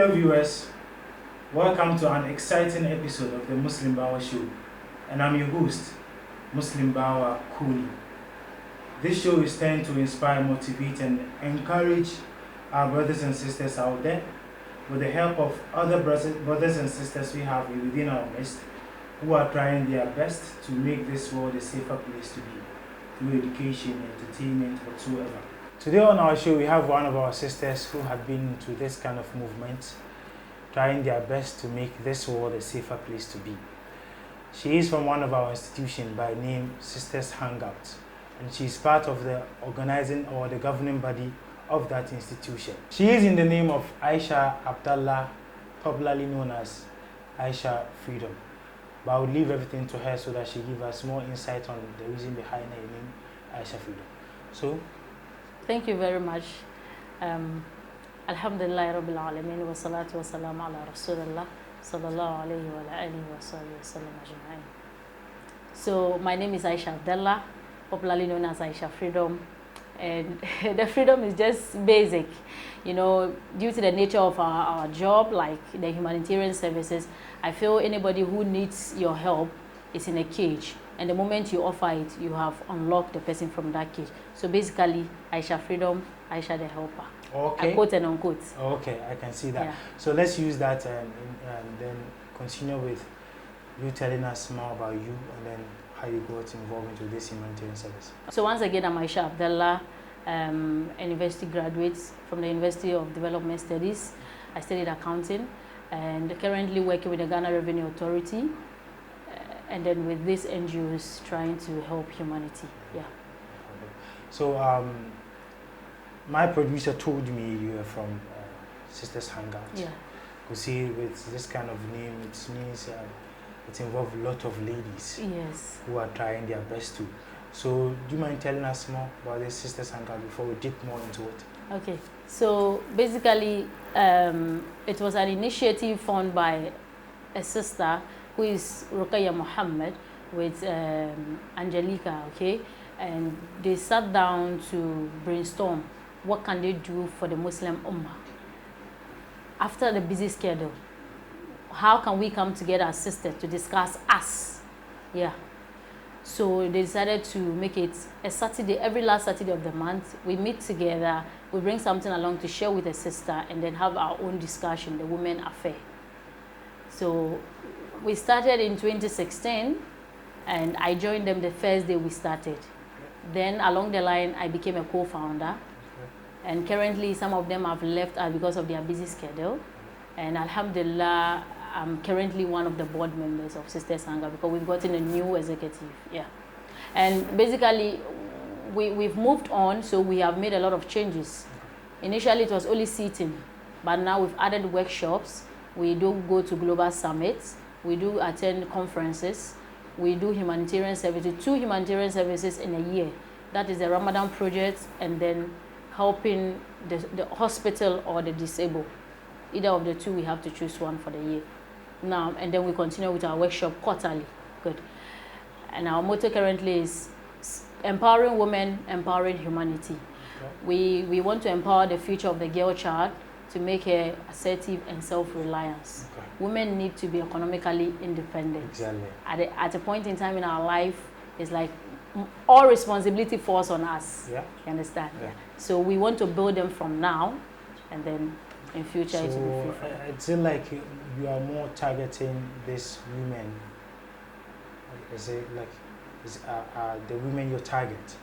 Hello viewers, welcome to an exciting episode of the Muslim Bawa Show, and I'm your host, Muslim Bawa Kuni. This show is trying to inspire, motivate and encourage our brothers and sisters out there with the help of other brothers and sisters we have within our midst who are trying their best to make this world a safer place to be through education, entertainment, whatsoever. Today on our show, we have one of our sisters who have been into this kind of movement, trying their best to make this world a safer place to be. She is from one of our institutions by name Sisters Hangout, and she is part of the organizing or the governing body of that institution. She is in the name of Aisha Abdallah, popularly known as Aisha Freedom. But I will leave everything to her so that she give us more insight on the reason behind her name, Aisha Freedom. So, thank you very much. Alhamdulillah Rabbil Alameen wa salatu wa salam ala Rasulullah sallallahu alayhi wa alihi wa sallam ajma'in. So my name is Aisha Abdallah, popularly known as Aisha Freedom, and the freedom is just basic, you know, due to the nature of our job, like the humanitarian services. I feel anybody who needs your help is in a cage, and the moment you offer it, you have unlocked the person from that cage. So basically, Aisha Freedom, Aisha the helper. okay. Quote and unquote. Okay, I can see that. Yeah. So let's use that and then continue with you telling us more about you and then how you got involved into this humanitarian service. So once again, I'm Aisha Abdallah, a university graduate from the University of Development Studies. I studied accounting and currently working with the Ghana Revenue Authority. And then with this NGOs trying to help humanity. Yeah. So my producer told me you are from Sisters Hangout. Yeah. You see, with this kind of name, it means it involves a lot of ladies. Yes. Who are trying their best to. So do you mind telling us more about this Sisters Hangout before we dip more into it? Okay. So basically, it was an initiative formed by a sister who is Rukaya Muhammad with Angelica, okay? And they sat down to brainstorm what can they do for the Muslim Ummah. After the busy schedule, how can we come together as sisters to discuss us? Yeah. So they decided to make it a Saturday, every last Saturday of the month. We meet together, we bring something along to share with a sister and then have our own discussion, the women affair. So we started in 2016 and I joined them the first day we started. Then along the line, I became a co-founder. And currently some of them have left us because of their busy schedule. And Alhamdulillah, I'm currently one of the board members of Sisters Hangout because we've gotten a new executive, yeah. And basically, we've moved on, so we have made a lot of changes. Initially, it was only sitting, but now we've added workshops. We do go to global summits. We do attend conferences. We do humanitarian services, 2 humanitarian services in a year. That is the Ramadan project and then helping the hospital or the disabled. Either of the 2, we have to choose one for the year. Now, and then we continue with our workshop quarterly. Good. And our motto currently is empowering women, empowering humanity. Okay. We want to empower the future of the girl child to make her assertive and self-reliance. Okay. Women need to be economically independent. Exactly. At a point in time in our life, it's like all responsibility falls on us. Yeah. You understand? Yeah. So we want to build them from now, and then in future it will be free. It's like you are more targeting these women. Is it like the women you target?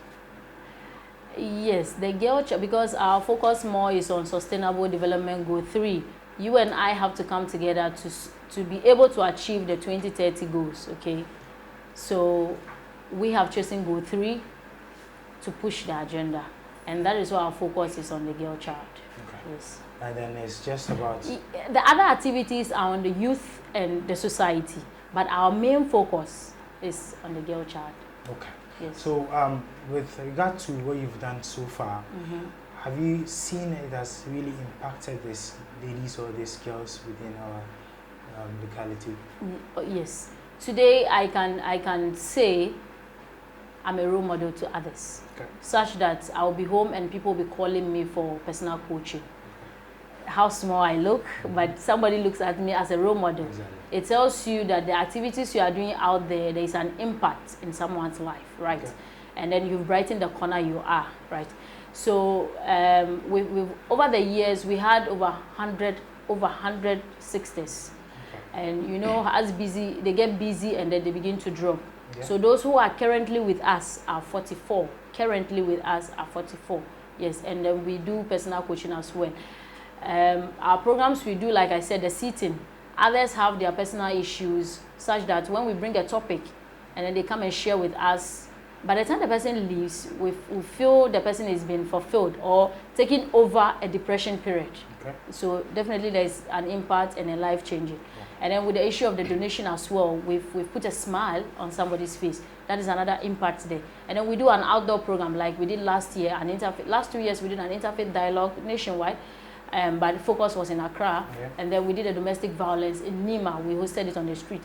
Yes, the girl child, because our focus more is on sustainable development goal 3. You and I have to come together to be able to achieve the 2030 goals, okay? So we have chosen goal 3 to push the agenda, and that is why our focus is on the girl child. Okay. Yes. And then it's just about the other activities are on the youth and the society, but our main focus is on the girl child. Okay. Yes. So with regard to what you've done so far, have you seen it has really impacted these ladies or these girls within our locality? Yes. Today I can say I'm a role model to others, okay, such that I'll be home and people will be calling me for personal coaching. how small I look, but somebody looks at me as a role model. Exactly. It tells you that the activities you are doing out there, there is an impact in someone's life, right? Okay. And then you've brightened the corner you are, right? So we've over the years, we had over 100 sisters. Okay. And you know, as busy, they get busy and then they begin to drop. Yeah. So those who are currently with us are 44. Currently with us are 44. Yes, and then we do personal coaching as well. Our programs we do, like I said, the seating. Others have their personal issues such that when we bring a topic and then they come and share with us, by the time the person leaves, we feel the person is being fulfilled or taking over a depression period. Okay. So definitely there's an impact and a life changing. Yeah. And then with the issue of the donation as well, we've put a smile on somebody's face. That is another impact there. And then we do an outdoor program like we did last year. Last 2 years we did an interfaith dialogue nationwide. But the focus was in Accra, yeah. And then we did a domestic violence in Nima. We hosted it on the street.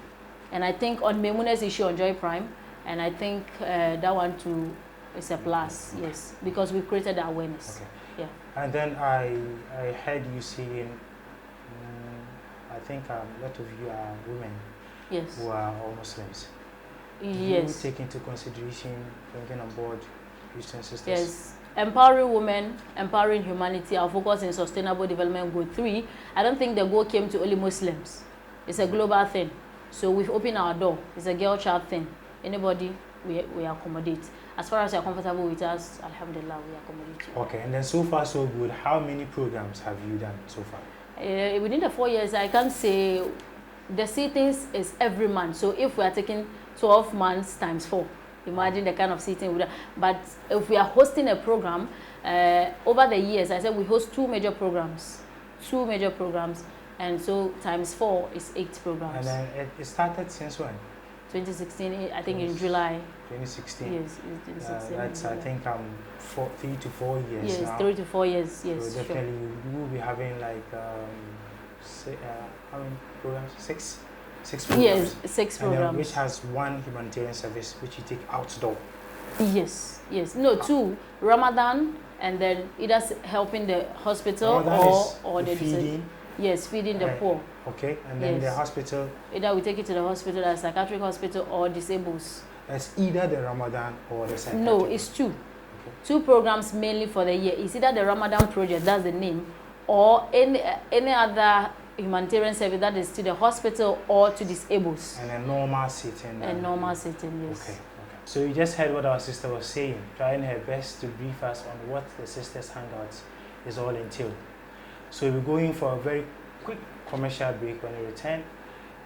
And I think on Memuna's issue on Joy Prime, and I think that one too is a plus, yes, because we created the awareness. Okay. Yeah. And then I heard you saying, I think a lot of you are women, yes, who are all Muslims. Yes. Do you take into consideration bringing on board Christian sisters? Yes. Empowering women, empowering humanity, our focus in Sustainable Development Goal 3. I don't think the goal came to only Muslims. It's a global thing. So we've opened our door. It's a girl-child thing. Anybody, we accommodate. As far as you're comfortable with us, alhamdulillah, we accommodate you. Okay, and then so far so good. How many programs have you done so far? Within the 4 years, I can't say. The sittings is every month. So if we are taking 12 months times 4, imagine the kind of sitting we do. But if we are hosting a program, over the years, I said we host 2 major programs. 2 major programs. And so times 4 is 8 programs. And then it started since when? 2016, I think in July. 2016? Yes, 2016. That's, I think, 3 to 4 years yes, now. 3 to 4 years, yes. So definitely we will be having like, how many programs? 6 programs? Yes, 6 programs. And which has 1 humanitarian service, which you take outdoor? Yes, yes. No, 2. Ramadan, and then either helping the hospital or the feeding. Yes, feeding the poor. Okay, and then the hospital. Either we take it to the hospital, the psychiatric hospital, or disables. It's either the Ramadan or the psychiatric. No, it's 2. Okay. 2 programs mainly for the year. It's either the Ramadan project, that's the name, or any other humanitarian service that is to the hospital or to disables. And a normal sitting. A normal sitting, yes. Okay. So you just heard what our sister was saying, trying her best to brief us on what the Sisters Hangouts is all entailed. So we're going for a very quick commercial break. When we return,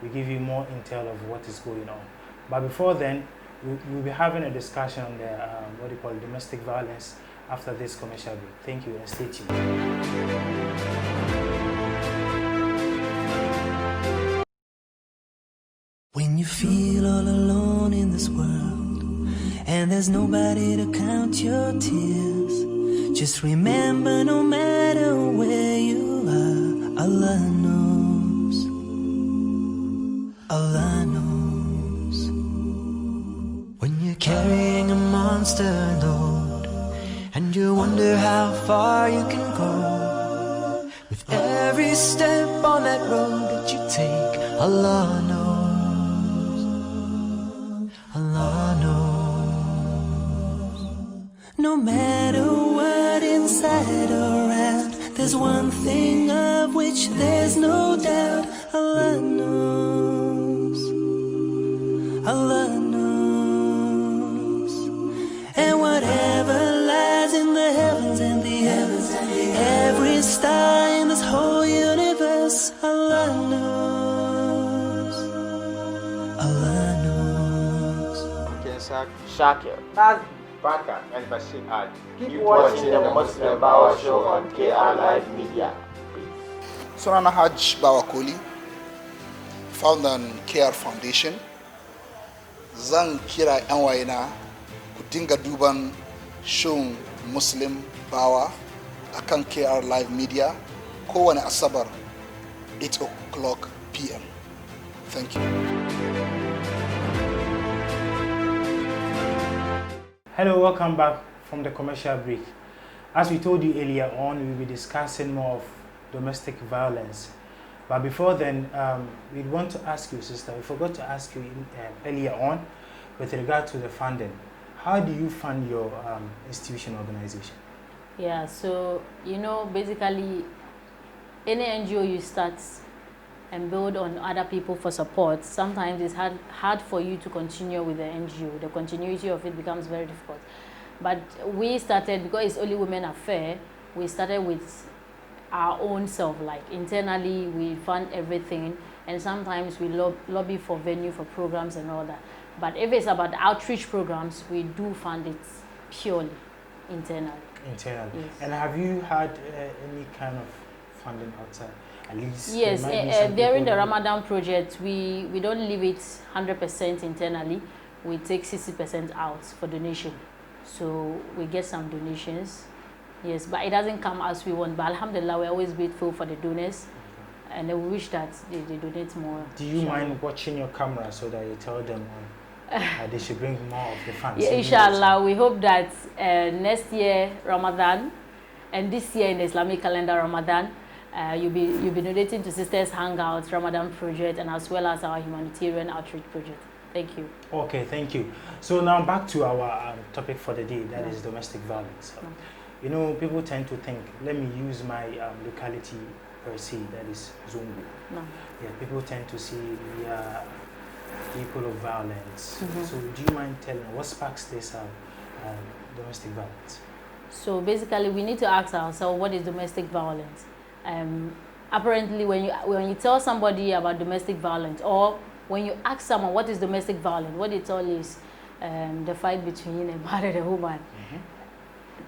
we give you more intel of what is going on. But before then, we'll be having a discussion on the domestic violence after this commercial break. Thank you and stay tuned. When you feel all alone in this world and there's nobody to count your tears, just remember no matter where you are, Allah knows. Allah knows. When you're carrying a monster load and you wonder how far you can go, with every step on that road that you take, Allah knows. Allah knows. No matter what inside or out, there's one thing of which there's no doubt. Allah knows. Allah knows. And whatever lies in the heavens and the earth, every star in this whole universe, Allah knows. Allah knows. Shakir, Naz, Baka, and Bashir Ad. Keep watching the Muslim Bawa Show on KR Live Media. Sunana Hajj Bawakoli, founder and KR Foundation. Zan kira 'yan wayena ku dinga duban show Muslim Bawa akan KR Live Media kowane Asabar 8 o'clock p.m. Thank you. Hello, welcome back from the commercial break. As we told you earlier on, we'll be discussing more of domestic violence. But before then, we want to ask you, sister, we forgot to ask you earlier on with regard to the funding. How do you fund your institution organization? Yeah, so, you know, basically, any NGO you start and build on other people for support, sometimes it's hard for you to continue with the NGO. The continuity of it becomes very difficult. But we started, because it's only women affair, we started with our own self, like internally we fund everything, and sometimes we lobby for venue for programs and all that. But if it's about outreach programs, we do fund it purely internally. Internally. Yes. And have you had any kind of funding outside? At least yes, during the Ramadan project, we don't leave it 100% internally. We take 60% out for donation. So we get some donations. Yes, but it doesn't come as we want. But alhamdulillah, we're always grateful for the donors. And we wish that they donate more. Do you mind watching your camera so that you tell them they should bring more of the funds? Yeah, inshallah, we hope that next year Ramadan and this year in the Islamic calendar Ramadan, you'll be donating to Sisters Hangouts Ramadan project and as well as our humanitarian outreach project. Thank you. Okay, thank you. So now back to our topic for the day, that is domestic violence. You know, people tend to think, let me use my locality per se, that is Zongo. No. Yeah, people tend to see we are people of violence. So do you mind telling what sparks this domestic violence? So basically, we need to ask ourselves, what is domestic violence? Apparently, when you tell somebody about domestic violence, or when you ask someone what is domestic violence, what they tell is the fight between a man and a woman,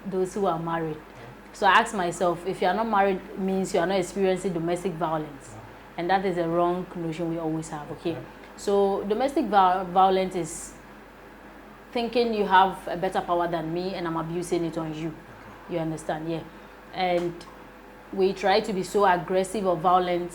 those who are married. So I ask myself, if you are not married, means you are not experiencing domestic violence. And that is a wrong notion we always have, okay? So domestic violence is thinking you have a better power than me and I'm abusing it on you. You understand? Yeah. And we try to be so aggressive or violent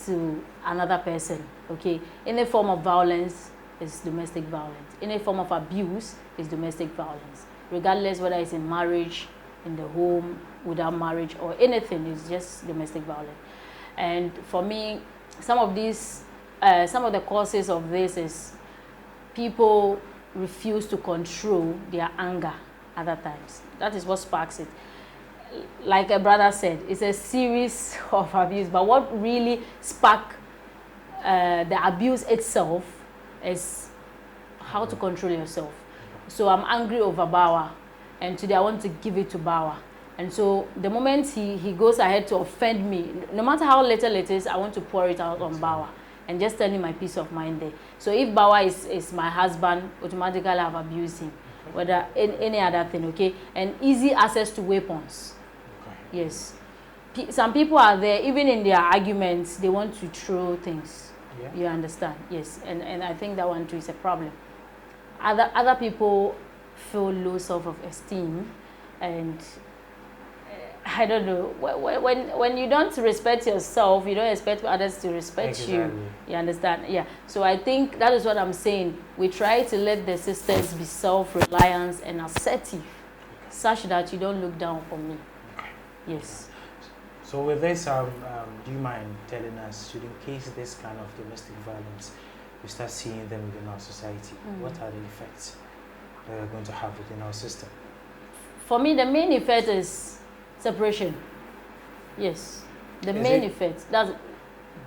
to another person, okay? Any form of violence is domestic violence. Any form of abuse is domestic violence. Regardless whether it's in marriage, in the home, without marriage, or anything, it's just domestic violence. And for me, some of the causes of this is people refuse to control their anger other times. That is what sparks it. Like a brother said, it's a series of abuse, but what really sparks the abuse itself is how to control yourself. So I'm angry over Bawa, and today I want to give it to Bawa. And so the moment he goes ahead to offend me, no matter how little it is, I want to pour it out on Bawa and just tell him my peace of mind there. So if Bawa is my husband, automatically I've abused him, whether in any other thing, okay? And easy access to weapons. Yes. Some people are there, even in their arguments, they want to throw things. Yeah. You understand? Yes. And I think that one too is a problem. Other people feel low self-esteem, and I don't know, when you don't respect yourself, you don't expect others to respect you. You understand? Yeah. So I think that is what I'm saying. We try to let the sisters be self-reliant and assertive, such that you don't look down on me. Yes. So with this, do you mind telling us, should in case this kind of domestic violence, we start seeing them within our society, what are the effects that we're going to have within our system? For me, the main effect is separation. Yes. The main effect. That's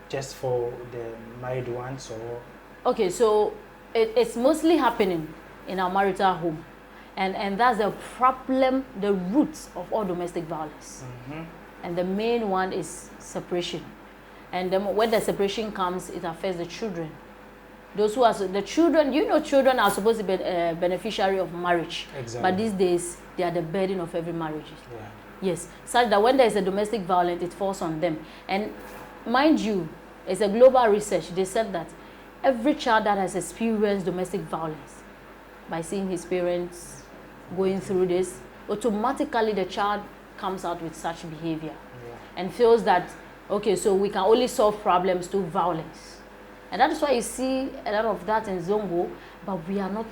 just for the married ones, or? Okay, so it's mostly happening in our marital home. And that's the problem, the roots of all domestic violence. And the main one is separation. And then when the separation comes, it affects the children. Those who are the children, you know, children are supposed to be a beneficiary of marriage. Exactly. But these days, they are the burden of every marriage. Yeah. Yes, such that when there is a domestic violence, it falls on them. And mind you, it's a global research. They said that every child that has experienced domestic violence, by seeing his parents going through this, automatically the child comes out with such behavior and feels that, okay, so we can only solve problems through violence. And that is why you see a lot of that in Zongo, but we are not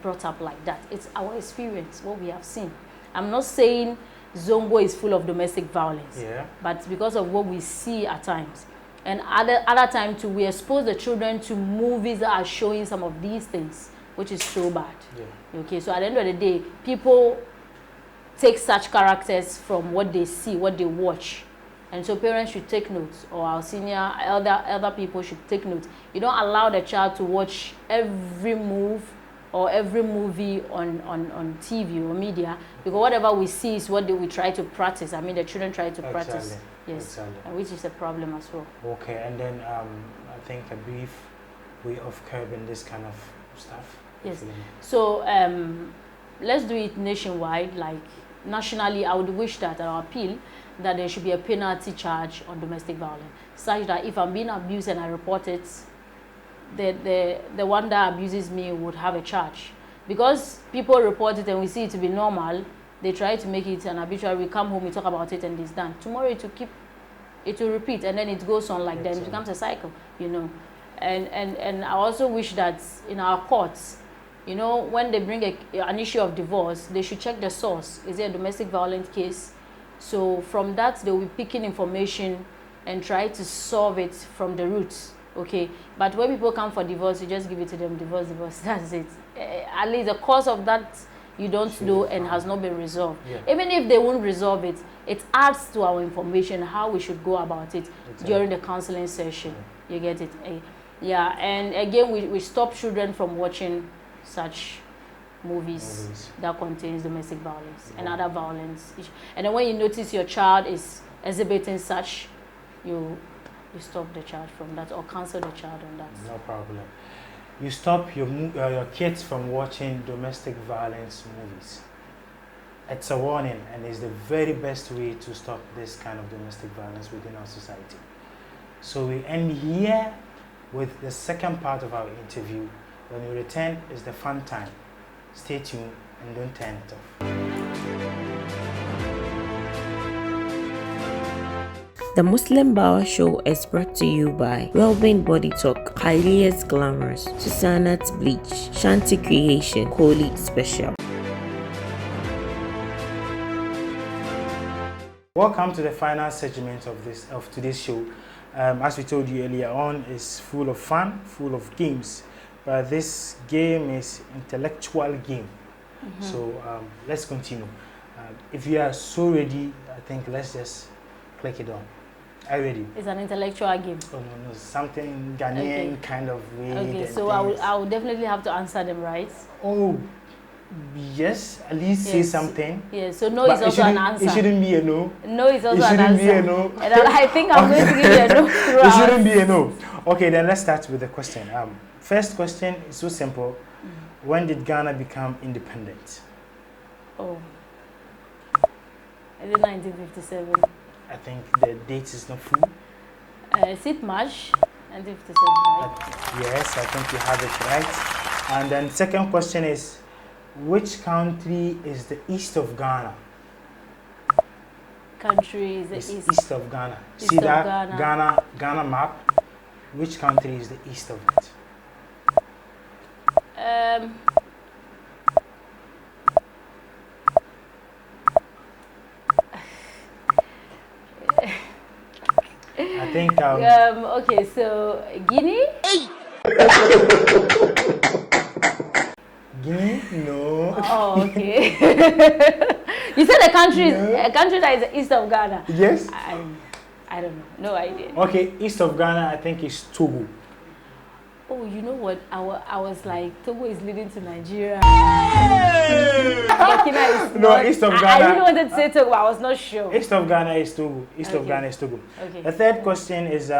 brought up like that. It's our experience, what we have seen. I'm not saying Zongo is full of domestic violence. Yeah. But because of what we see at times, and other time too, we expose the children to movies that are showing some of these things, which is so bad. Yeah. Okay, so at the end of the day, people take such characters from what they see, what they watch. And so parents should take notes, or our senior elder people should take notes. You don't allow the child to watch every move or every movie on TV or media, because whatever we see is what we try to practice. I mean, the children try to practice. Yes, exactly. which is a problem as well. Okay, and then I think a brief way of curbing this kind of stuff. Yes. So let's do it nationwide. Like nationally, I would wish that our appeal that there should be a penalty charge on domestic violence, such that if I'm being abused and I report it, the one that abuses me would have a charge. Because people report it and we see it to be normal, they try to make it an habitual. We come home, we talk about it, and it's done. Tomorrow it will repeat, and then it goes on like that. It becomes a cycle, you know. And I also wish that in our courts, you know, when they bring an issue of divorce, they should check the source. Is it a domestic violence case? So from that, they will be picking information and try to solve it from the roots. Okay, but when people come for divorce, you just give it to them, divorce, that's it. At least the cause of that you don't know and has not been resolved. Yeah. Even if they won't resolve it, it adds to our information how we should go about it during the counseling session. Yeah. You get it? Yeah, and again, we stop children from watching such movies that contains domestic violence and other violence. And then when you notice your child is exhibiting such, you stop the child from that or cancel the child on that. No problem. You stop your kids from watching domestic violence movies. It's a warning, and it's the very best way to stop this kind of domestic violence within our society. So we end here with the second part of our interview. When we return, is the fun time. Stay tuned and don't turn it off. The Muslim Bawa Show is brought to you by Wellbeing Body Talk, Highliest Glamorous, Susanna's Bleach, Shanti Creation, Holy Special. Welcome to the final segment of today's show. As we told you earlier on, is full of fun, full of games. But this game is intellectual game. So let's continue. If you are so ready, I think let's just click it on. Are you ready? It's an intellectual game. Oh no, something Ghanaian kind of way. Okay, so I will definitely have to answer them, right? Oh, yes, at least say something. Yes, so no is also an answer. It shouldn't be a no. No is also an answer. It shouldn't be a no. And I think I'm going to give you a no throughout. It shouldn't be a no. Okay, then let's start with the question. First question is so simple. When did Ghana become independent? Oh, is it 1957? I think the date is not full. Is it March 1957, right? Yes, I think you have it right. And then second question is, which country is the east of Ghana? Country is the east of Ghana. East See of that Ghana map? Which country is the east of it? I think okay, so Guinea? Guinea? No. Oh, okay. You said a country that is east of Ghana. Yes. I don't know. No idea. Okay, east of Ghana, I think is Togo. Oh, you know what? I was like, Togo is leading to Nigeria. No, east of Ghana. I really wanted to say Togo, but I was not sure. East of Ghana is Togo. East of Ghana is Togo. Okay. The third question is,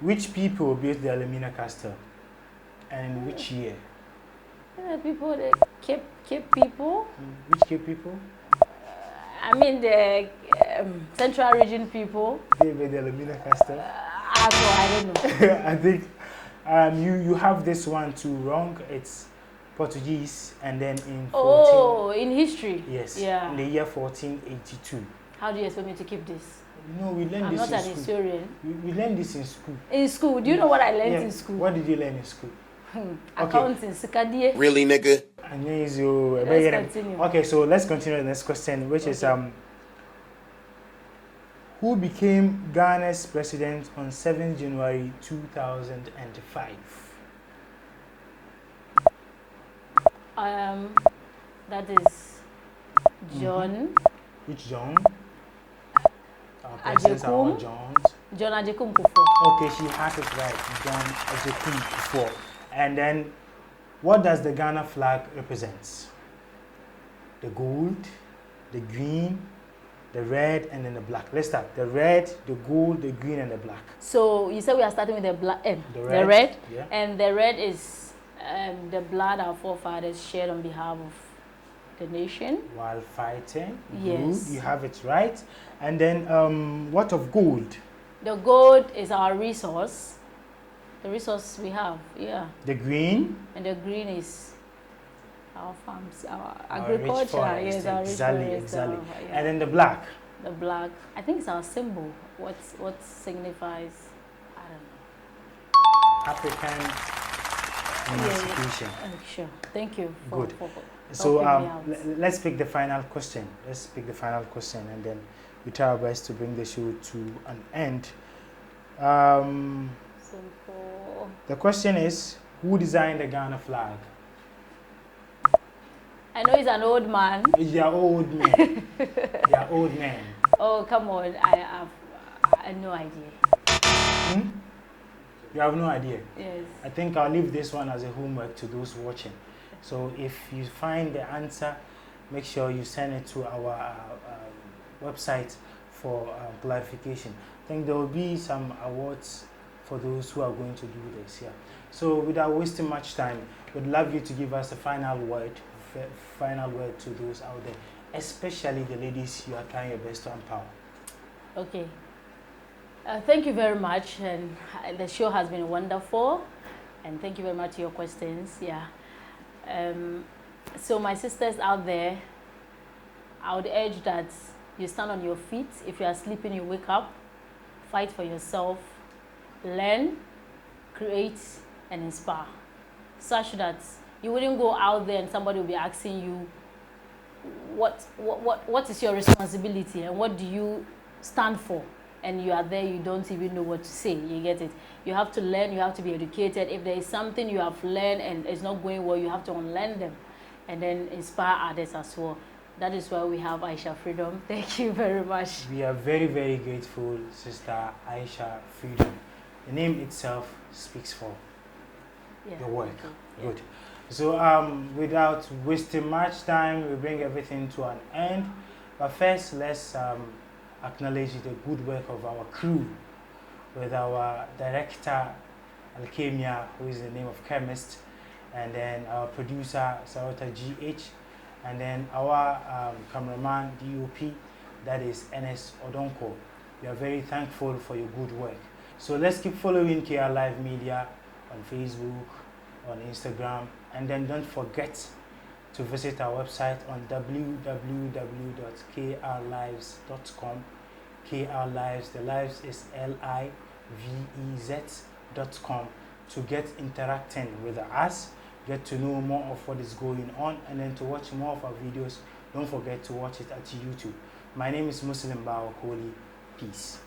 which people built the Elmina Castle, and which year? People, the Cape people. Which Cape people? I mean the Central Region people. They built the Elmina Castle. I don't know. I think you have this one too wrong. It's Portuguese, and then in 14, in history. Yes. Yeah. In the year 1482. How do you expect me to keep this? No, we learned this in school. I'm not an historian. We learned this in school. In school? Do you know what I learned in school? What did you learn in school? Accounting, Sikadie. Really, nigga? Let's continue. Okay, so let's continue the next question, which is who became Ghana's president on 7th January 2005? That is John. Which John? Our presidents are all Johns. John Ajekum Kufuor. Okay, she has it right. John Ajekum Kufuor. And then, what does the Ghana flag represent? The gold, the green, the red, and then the black. Let's start. The red, the gold, the green, and the black. So you said we are starting with the black. The red. Yeah. And the red is the blood our forefathers shed on behalf of the nation while fighting. Yes. Good. You have it right. And then, what of gold? The gold is our resource. The resource we have, yeah. The green? And the green is our farms, our agriculture. Yes, our rich exactly. forest, yeah. And then the black? The black, I think it's our symbol. What signifies, I don't know. African emancipation. Yeah. Sure. Thank you. Good. For so let's pick the final question. And then we try our best to bring the show to an end. Simple. The question is, who designed the Ghana flag? I know he's an old man. You're old man. You're old man. Oh, come on. I have no idea. You have no idea? Yes. I think I'll leave this one as a homework to those watching. So if you find the answer, make sure you send it to our website for clarification. I think there will be some awards for those who are going to do this. Yeah. So without wasting much time, we'd love you to give us a final word to those out there, especially the ladies you are trying your best to empower. Okay. Thank you very much, and the show has been wonderful, and thank you very much for your questions. Yeah. So my sisters out there, I would urge that you stand on your feet. If you are sleeping, you wake up, fight for yourself, learn, create, and inspire, such that you wouldn't go out there and somebody will be asking you, what is your responsibility and what do you stand for? And you are there, you don't even know what to say. You get it? You have to learn, you have to be educated. If there is something you have learned and it's not going well, you have to unlearn them and then inspire others as well. That is why we have Aisha Freedom. Thank you very much. We are very, very grateful, Sister Aisha Freedom. The name itself speaks for your work. Yeah. Good. So without wasting much time, we bring everything to an end. But first, let's acknowledge the good work of our crew with our director, Alchemia, who is the name of chemist, and then our producer, Sarota GH, and then our cameraman, DOP, that is NS Odonko. We are very thankful for your good work. So let's keep following KR Live Media on Facebook, on Instagram, and then don't forget to visit our website on www.krlives.com. KR Lives, the Lives is LIVEZ.com, to get interacting with us, get to know more of what is going on, and then to watch more of our videos. Don't forget to watch it at YouTube. My name is Muslim Bawa Show's. Peace.